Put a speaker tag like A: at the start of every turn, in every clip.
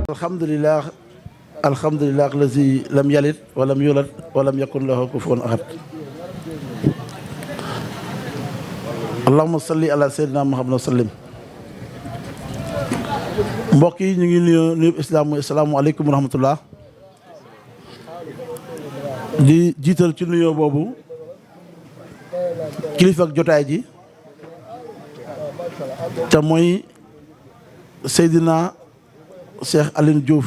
A: alhamdulilah alhamdulilah allazi lam yalid walam yulad walam yakun lahu kufuwan ahad. allahumma salli ala sayyidina muhammad wa sallim. mbokk yi ñu ngi nuyu islaam asalaamualeykum wa rahmatullah. di jiital ci nuyoo boobu kilifa ak jotaay ji te mooy Seydina Cheikh Alioune Diouf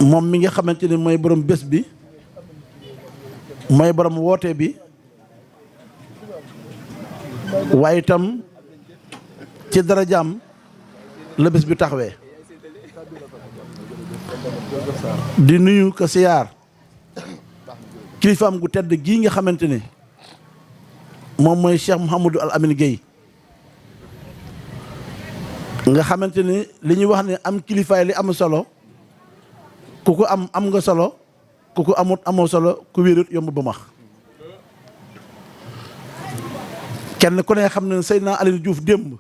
A: moom mi nga xamante ni mooy borom bés bi mooy borom woote bi waaye itam ci darajaam la bés bi taxawee di nuyu ko siyaar kilifaam gu tedd gii nga xamante ni moom mooy Cheikh Mouhamadou Al Amine Gueye nga xamante ni li ñuy wax ne am kilifaay li am solo ku ko am nga solo ku ko amut amoo solo ku wérut yomb ba max kenn ku ne xam ne Seydina Alioune Diouf démb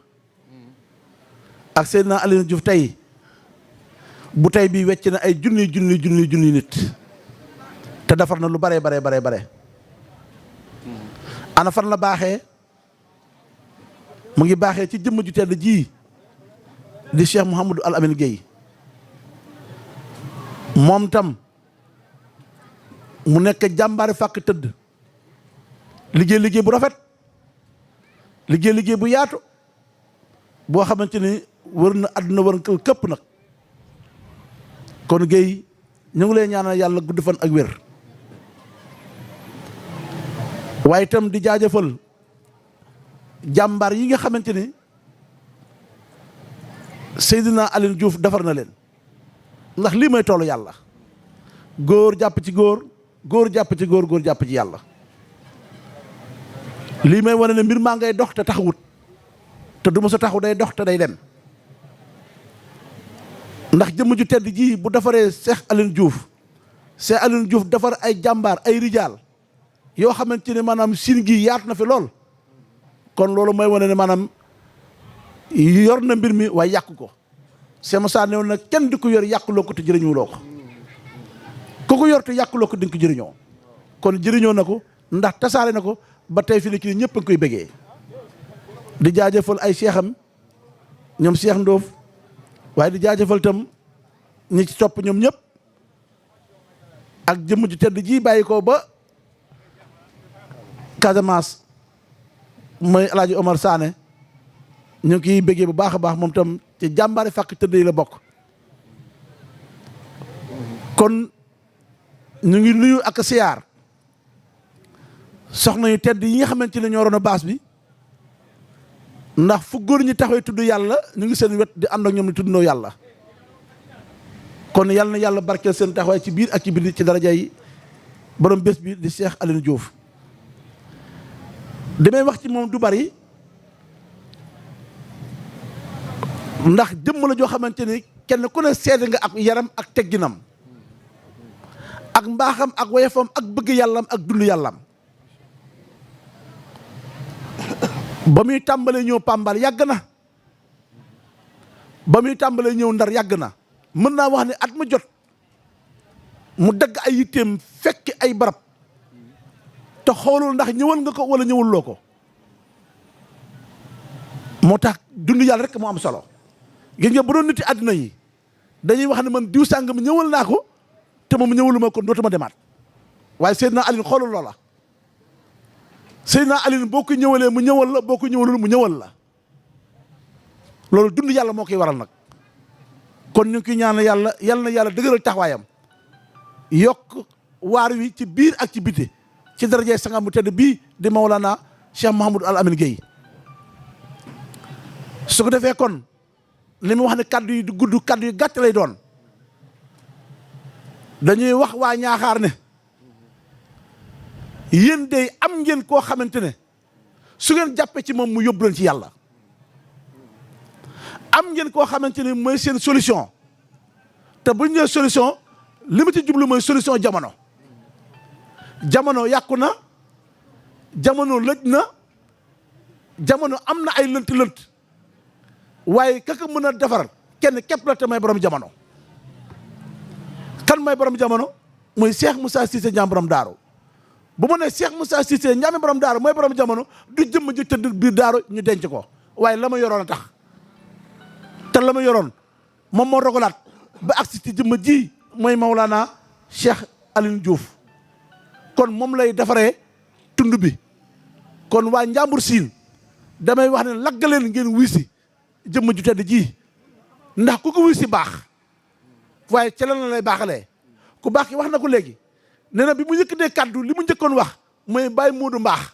A: ak Seydina Alioune Diouf tey bu tey bi wecc na ay junni nit te defar na lu bare ana fan la baaxee mu ngi baaxee ci jëmm ju tedd ji di Cheikh Mouhamadou Al Amine Gueye moom tam mu nekk jàmbaari fàkk tëdd liggéey bu rafet liggéey bu yaatu boo xamante ni wër na àdduna wër këpp nag kon Gueye ñu ngi lay ñaanal yàlla gudd fan ak wér waaye itam di jaajëfal jàmbaar yi nga xamante ni Seydina Alioune Diouf defar na leen ndax lii mooy toolu yàlla góor jàpp ci góor jàpp ci góor jàpp ci yàlla lii may wane ne mbir maa ngay dox te taxawut te du ma sa taxaw day dox te day dem ndax jëmm ju tedd ji bu defaree Cheikh Alioune Diouf defar ay jàmbaar ay rijaal yoo xamante ne maanaam siin gi yaatu na fi lool kon loolu mooy wane ne maanaam yor na mbir mi waaye yàq ko Cheikh Moussa ne woon nag kenn di ko yor yàquloo ko te jëriñuloo ko ku ko yor te yàquloo ko di nga ko jëriñoo kon jëriñoo na ko ndax tasaare na ko ba tey fi ne kii ñëpp a ngi koy bëggee di jaajëfal ay seexam ñoom Cheikh Ndoof waaye di jaajëfal itam ñi ci topp ñoom ñëpp ak jëmm ju tedd ji bàyyi ko ba Casamance mooy El Hadj Omar Sané ñu ngi kiy bëggee bu baax a baax moom tam ci jàmbaari fàkk tëdd yi la bokk kon ñu ngi nuyu ak siyaar soxna yu tedd yi nga xamante ne ñoo roon a baas bi ndax fu góor ñi taxawee tudd yàlla ñu ngi seen wet di ànd ak ñoom ni tuddnoo yàlla kon yàlla na yàlla barkeel seen taxawaay ci biir ak ci biir ci daraja yi borom bés bi di Cheikh Alioune Diouf damay wax ci moom du bari ndax jëmm la joo xamante ni kenn ku ne seede nga ak yaram ak tegginam ak mbaaxam ak woyefam ak bëgg yàllam ak dund yàllam ba muy tàmbalee ñëw Pambal yàgg na ba muy tàmbalee ñëw Ndar yàgg na mën naa wax ne at mu jot mu dagg ay yitteem fekk ay barab te xoolul ndax ñëwal nga ko wala ñëwuloo ko moo tax dund yàlla rek moo am solo gis nga bu doon niti àdduna yi dañuy wax ne man diw sàngam ñëwal naa ko te moom ñëwaluma ko dootuma demaat waaye Seydina Alioune xoolul loola Seydina Alioune boo ko ñëwalee mu ñëwal la boo ko ñëwalul mu ñëwal la loolu dund yàlla moo koy waral nag kon ñu ngi koy ñaan yàlla yal na yàlla dëgëral taxawaayam yokk waar wi ci biir ak ci biti ci darajay sangam bu tedd bii di Mawlana Cheikh Mouhamadou Al Amine Gueye su ko defee kon li mu wax ne kaddu yi du gudd kaddu yu gàtt lay doon dañuy wax waa ñaaxaar ne yéen de am ngeen koo xamante ne su ngeen jàppee ci moom mu yóbbu leen ci yàlla am ngeen koo xamante ne mooy seen solution te bu ñu nee solution li ma ci jublu mooy solution jamono jamono yàqu na jamono lëj na jamono am na ay lënt-lënt waaye kaka mën a defar kenn képp la te may borom jamono. kan may borom jamono muy Cheikh Moussa Cissé Ndiamé borom daaru. bu ma nee Cheikh Moussa Cissé Ndiamé borom daaru mooy borom jamono du jëmm ji tëdd biir daaru ñu denc ko waaye la ma yoroon a tax te la ma yoroon moom moo rogalaat ba agsi ci jëmm ji mooy Maulana Cheikh Alioune Diouf kon moom lay defaree tund bi kon waa Njàmbur Siin damay wax ne laggaleen ngeen wuy si jëmm ju tedd ji ndax ku ko wuy si baax waaye ca la lay baaxalee ku baax ki wax na ko léegi nee na bi mu yëkkatee kàddu li mu njëkkoon wax mooy Baye Modou mbaax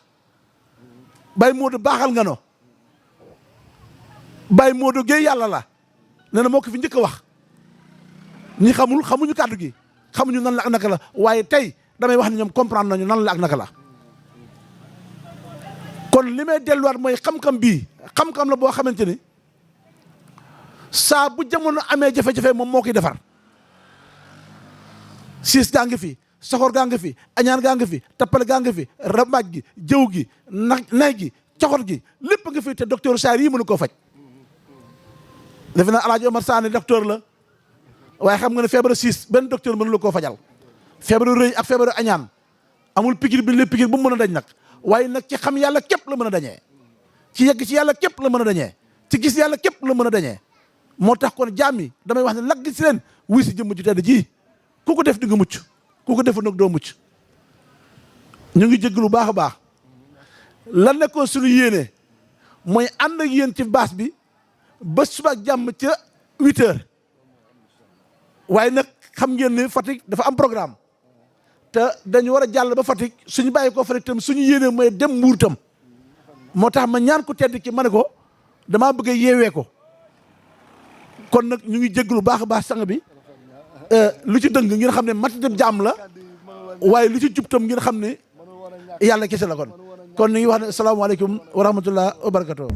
A: Baye Modou baaxal nga no Baye Modou Gueye yàlla la nee na moo ko fi njëkk a wax ñi xamuñu kàddu gi xamuñu nan la ak naka la waaye tey damay wax ne ñoom comprendre nañu nan la ak naka la kon li may delluwaat mooy xam-xam bii xam-xam la boo xamante ni saa bu jamono amee jafe-jafe moom moo koy defar siis gaa ngi fi soxor gaa ngi fi añaan gaa ngi fi tappale gaa ngi fi rambaaj gi jëw gi nay gi coxor gi lépp nga fi te docteur Saar yi mënu koo faj defe naa Alaaji Omar Saane docteur la waaye xam nga ne feebaru siis benn docteur mënu la koo fajal feebaru rëy ak feebaru añaan amul pikir bi lépp pikir bu mu mën a dañ nag waaye nag ci xam yàlla képp la mën a dañee ci yegg ci yàlla képp la mën a dañee ci gis yàlla képp la mën a dañee moo tax kon jaam yi damay wax ne lagg si leen wuy si jëmm ju tedd ji ku ko def di nga mucc ku ko deful nag doo mucc ñu ngi jégg lu baax a baax la nekkoon suñu yéene mooy ànd ak yéen ci baas bi ba suba ak jàmm ca 8 heures waaye nag xam ngeen ne Fatick dafa am programme te dañu war a jàll ba Fatick suñu bàyyi ko Fatick tam suñu yéene mooy dem Mbuur tam moo tax ma ñaan ko tedd ki ma ne ko damaa bëgg a yeewee ko kon nag ñu ngi jégg lu baax a baax sang bi lu ci dëng ngeen xam ne mat dem jàmm la waaye lu ci jub tam ngeen xam ne yàlla kese la kon ñu ngi wax ne asalaamaaleykum wa rahmatullah wa barakatuh